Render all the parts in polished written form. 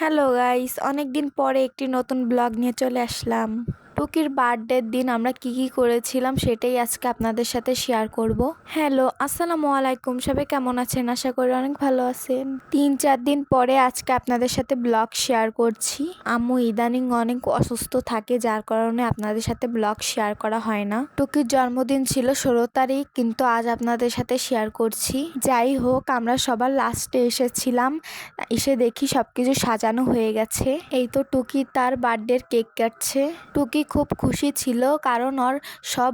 Hello guys, অনেকদিন পরে একটি নতুন ব্লগ নিয়ে চলে আসলাম। টুকির বার্থডের দিন আমরা কি করেছিলাম সেটাই আজকে আপনাদের সাথে শেয়ার করব। হ্যালো, আসসালামু আলাইকুম। সবাই কেমন আছেন? আশা করি অনেক ভালো আছেন। 3-4 দিন পরে আজকে আপনাদের সাথে ব্লগ শেয়ার করছি। আম্মু ইদানিং অনেক অসুস্থ থাকে, যার কারণে আপনাদের সাথে ব্লগ শেয়ার করা হয় না। টুকির জন্মদিন ছিল 16 তারিখ, কিন্তু আজ আপনাদের সাথে শেয়ার করছি। যাই হোক, আমরা সবার লাস্টে এসেছিলাম, এসে দেখি সবকিছু সাজানো হয়ে গেছে। এই তো টুকি তার বার্থডের কেক কাটছে। টুকি খুব খুশি ছিল, কারণ ওর সব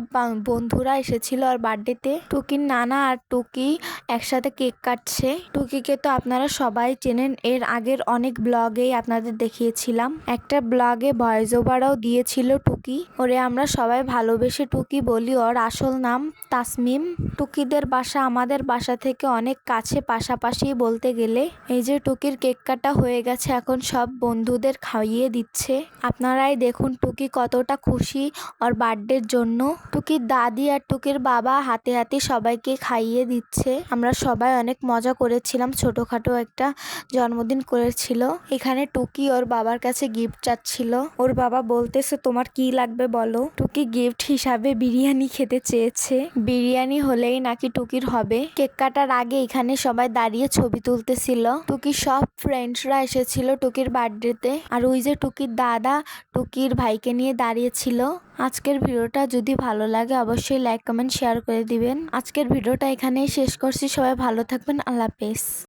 বন্ধুরা এসেছিল ওর বার্থডেতে। টুকির নানা আর টুকি একসাথে কেক কাটছে। টুকিকে তো আপনারা সবাই চেনেন, এর আগের অনেক ব্লগেই আপনাদের দেখিয়েছিলাম। একটা ব্লগে ভয়েস ওভারও দিয়েছিল টুকি। ওরে আমরা সবাই ভালোবেসে টুকি বলি। ওর আসল নাম তাসমিম। টুকিদের বাসা আমাদের বাসা থেকে অনেক কাছে, পাশাপাশি বলতে গেলে। এই যে টুকির কেক কাটা হয়ে গেছে, এখন সব বন্ধুদের খাইয়ে দিচ্ছে। আপনারাই দেখুন টুকি কতটা খুশি ওর বার্থডের জন্য। টুকির দাদি আর টুকির বাবা হাতে হাতে সবাইকে খাইয়ে দিচ্ছে। আমরা সবাই অনেক মজা করেছিলাম, ছোটখাটো একটা জন্মদিন করেছিল। এখানে টুকি ওর বাবার কাছে গিফট চাচ্ছিল। ওর বাবা বলতেছে, তোমার কি লাগবে বলো। টুকি গিফট হিসাবে বিরিয়ানি খেতে চেয়েছে। বিরিয়ানি হলেই নাকি টুকির হবে। কেক কাটার আগে এখানে সবাই দাঁড়িয়ে ছবি তুলতেছিল। টুকির সব ফ্রেন্ডসরা এসেছিল টুকির বার্থডেতে। আর ওই যে টুকির দাদা টুকির ভাইকে নিয়ে দাঁড়িয়েছিল। আজকের ভিডিওটা যদি ভালো লাগে অবশ্যই লাইক, কমেন্ট, শেয়ার করে দিবেন। আজকের ভিডিওটা এখানেই শেষ করছি। সবাই ভালো থাকবেন। আল্লাহ হাফেজ।